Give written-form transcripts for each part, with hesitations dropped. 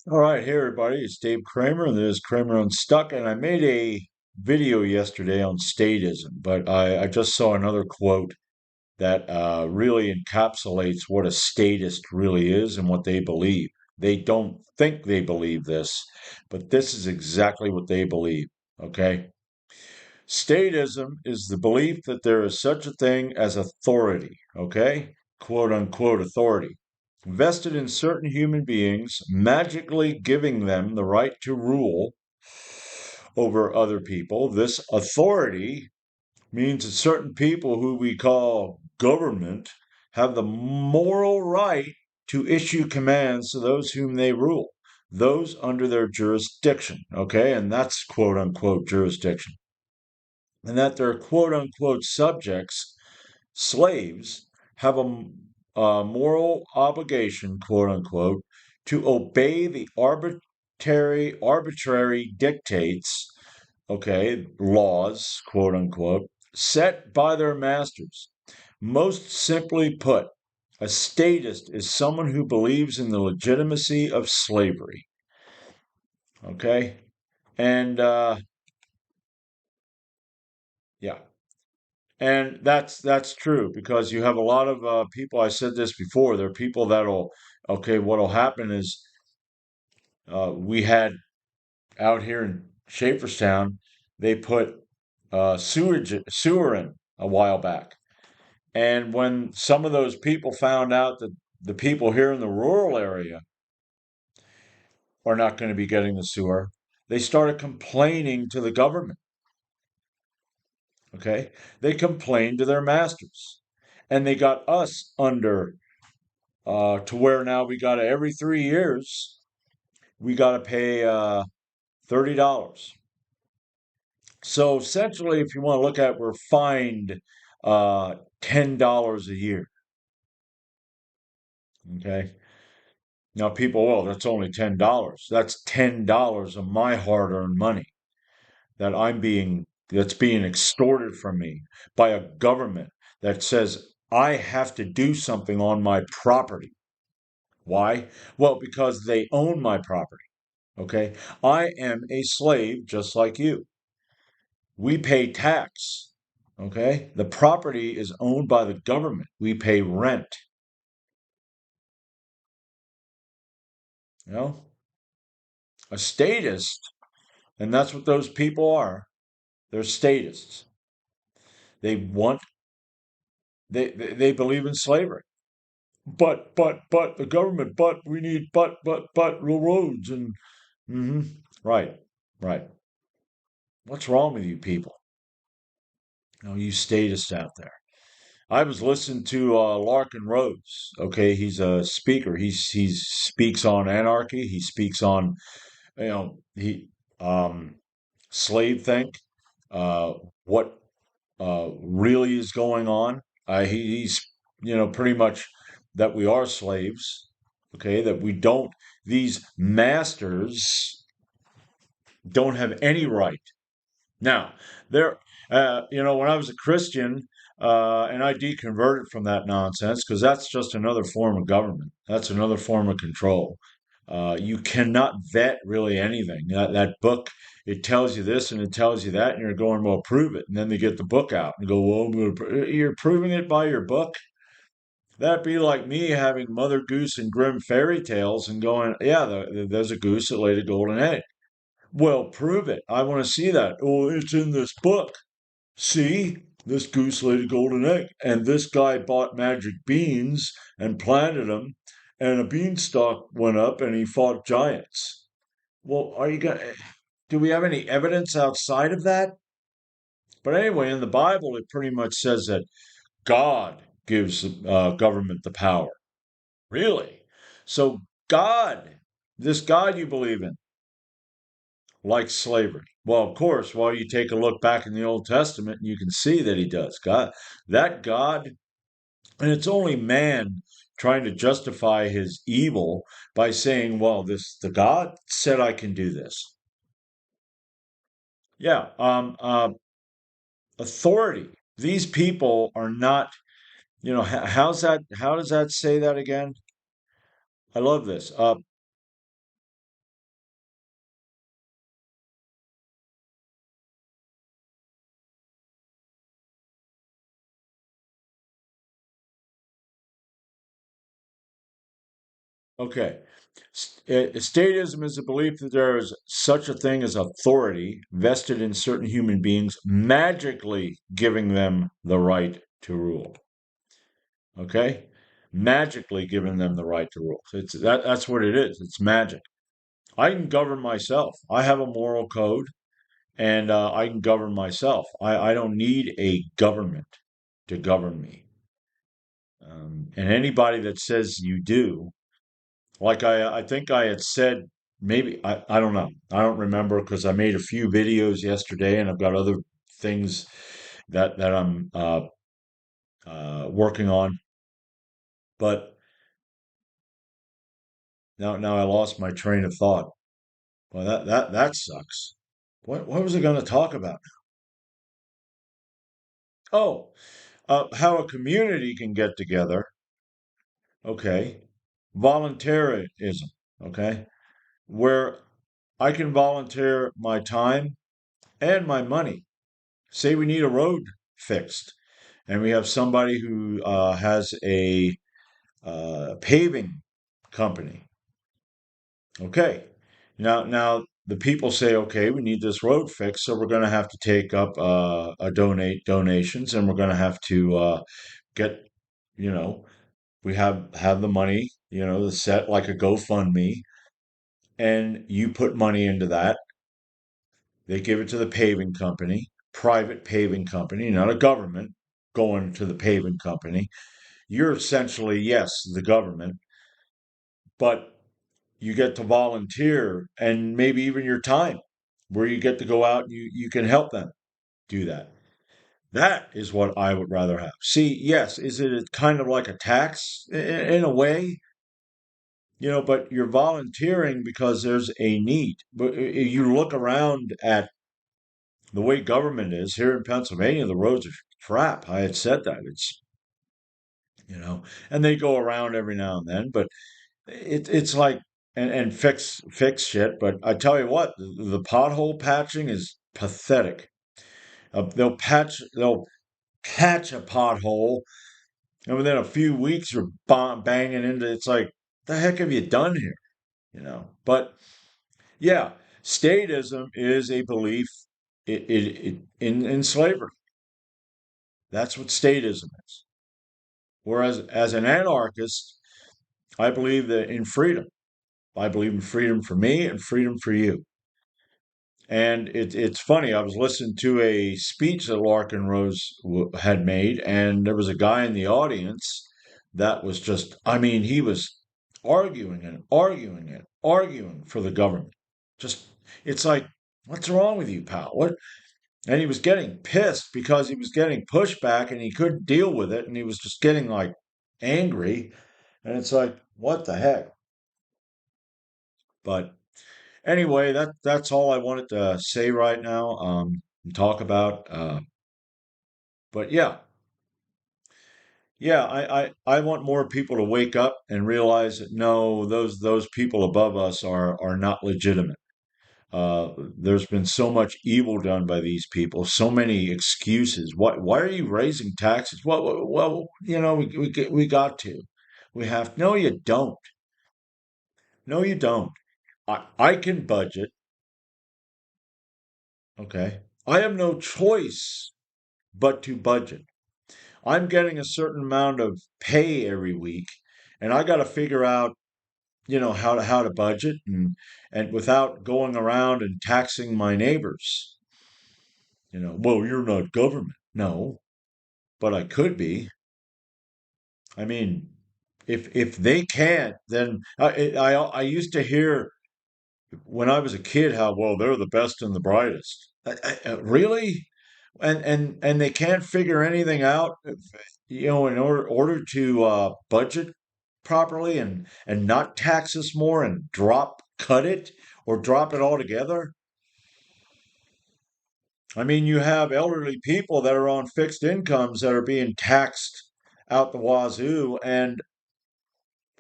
All right, hey everybody, it's Dave Kramer, and this is Kramer Unstuck, and I made a video yesterday on statism, but I just saw another quote that really encapsulates what a statist really is and what they believe. They don't think they believe this, but this is exactly what they believe, okay? Statism is the belief that there is such a thing as authority, okay? Quote unquote authority, vested in certain human beings, magically giving them the right to rule over other people. This authority means that certain people who we call government have the moral right to issue commands to those whom they rule, those under their jurisdiction, okay? And that's quote unquote jurisdiction, and that their quote unquote subjects, slaves, have a moral obligation, quote unquote, to obey the arbitrary dictates, okay, laws, quote unquote, set by their masters. Most simply put, a statist is someone who believes in the legitimacy of slavery. Okay, and yeah, and that's true because you have a lot of people. I said this before. There are people that'll, okay, what'll happen is we had out here in Schaeferstown, they put sewer in a while back. And when some of those people found out that the people here in the rural area are not going to be getting the sewer, they started complaining to the government. Okay. They complained to their masters. And they got us under to where now we got to every 3 years, we got to pay $30. So essentially, if you want to look at it, we're fined $10 a year. Okay. Now, people, well, that's only $10. That's $10 of my hard-earned money that's being extorted from me by a government that says I have to do something on my property. Why? Well, because they own my property. Okay. I am a slave just like you. We pay tax. Okay. The property is owned by the government. We pay rent. You know, a statist, and that's what those people are. They're statists. They want they believe in slavery. But the government, but we need but roads and right, right. What's wrong with you people? You statists out there. I was listening to Larkin Rose. Okay, he's a speaker. He speaks on anarchy. He speaks on he slave think, what really is going on. He's pretty much that we are slaves. Okay, that we don't. These masters don't have any right. Now, there, when I was a Christian, and I deconverted from that nonsense because that's just another form of government. That's another form of control. You cannot vet really anything. That book, it tells you this and it tells you that, and you're going, well, prove it. And then they get the book out and go, well, you're proving it by your book. That'd be like me having Mother Goose and Grimm fairy tales and going, yeah, there's a goose that laid a golden egg. Well, prove it. I want to see that. Oh, it's in this book. See, this goose laid a golden egg, and this guy bought magic beans and planted them, and a beanstalk went up, and he fought giants. Well, are you gonna? Do we have any evidence outside of that? But anyway, in the Bible, it pretty much says that God gives government the power. Really? So God, this God you believe in, like slavery. Well, of course, while you take a look back in the Old Testament, you can see that he does. God, and it's only man trying to justify his evil by saying, well, the God said I can do this. Yeah, authority. These people are not, how does that say that again? I love this. Okay. Statism is the belief that there is such a thing as authority vested in certain human beings, magically giving them the right to rule. Okay? Magically giving them the right to rule. That's what it is. It's magic. I can govern myself. I have a moral code and I can govern myself. I don't need a government to govern me. And anybody that says you do, like I think I had said, maybe, I don't know. I don't remember because I made a few videos yesterday and I've got other things that I'm working on. But now I lost my train of thought. Well, that sucks. What was I going to talk about? Oh, how a community can get together. Okay. Voluntarism. Okay. Where I can volunteer my time and my money. Say we need a road fixed, and we have somebody who has a paving company. Okay. Now the people say, okay, we need this road fixed, so we're going to have to take up a donations, and we're going to have to get, you know, we have the money, the set like a GoFundMe, and you put money into that. They give it to the paving company, private paving company, not a government going to the paving company. You're essentially, yes, the government, but you get to volunteer and maybe even your time where you get to go out and you can help them do that. That is what I would rather have. See, yes, is it kind of like a tax in a way? But you're volunteering because there's a need. But you look around at the way government is here in Pennsylvania, the roads are crap. I had said that. And they go around every now and then, but it's like, and fix shit. But I tell you what, the pothole patching is pathetic. They'll patch a pothole, and within a few weeks, you're banging into. It's like, the heck have you done here? But yeah, statism is a belief in slavery. That's what statism is. Whereas as an anarchist, I believe that in freedom. I believe in freedom for me and freedom for you. And it's funny. I was listening to a speech that Larkin Rose had made, and there was a guy in the audience that was just, I mean, he was arguing and arguing and arguing for the government. Just, it's like, what's wrong with you, pal? What? And he was getting pissed because he was getting pushback and he couldn't deal with it, and he was just getting like angry. And it's like, what the heck? But anyway, that's all I wanted to say right now. And talk about. But yeah, yeah, I want more people to wake up and realize that no, those people above us are not legitimate. There's been so much evil done by these people, so many excuses. Why are you raising taxes? Well, we got to. We have. No, you don't. No, you don't. I can budget. Okay. I have no choice but to budget. I'm getting a certain amount of pay every week, and I got to figure out, how to budget and without going around and taxing my neighbors. Well, you're not government. No, but I could be. I mean, if they can't, then I used to hear when I was a kid how well they're the best and the brightest. Really? And they can't figure anything out, in order to budget properly and not tax us more and cut it or drop it altogether. I mean, you have elderly people that are on fixed incomes that are being taxed out the wazoo, and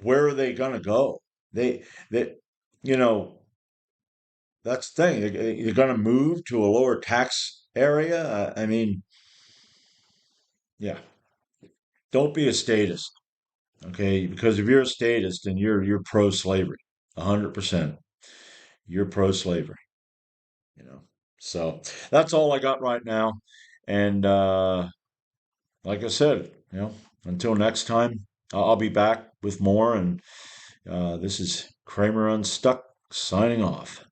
where are they going to go? They, you know, that's the thing. You're going to move to a lower tax area. I mean, yeah. Don't be a statist. Okay, because if you're a statist, then you're pro-slavery, 100%. You're pro-slavery, you know. So that's all I got right now. And like I said, until next time, I'll be back with more. And this is Kramer Unstuck signing off.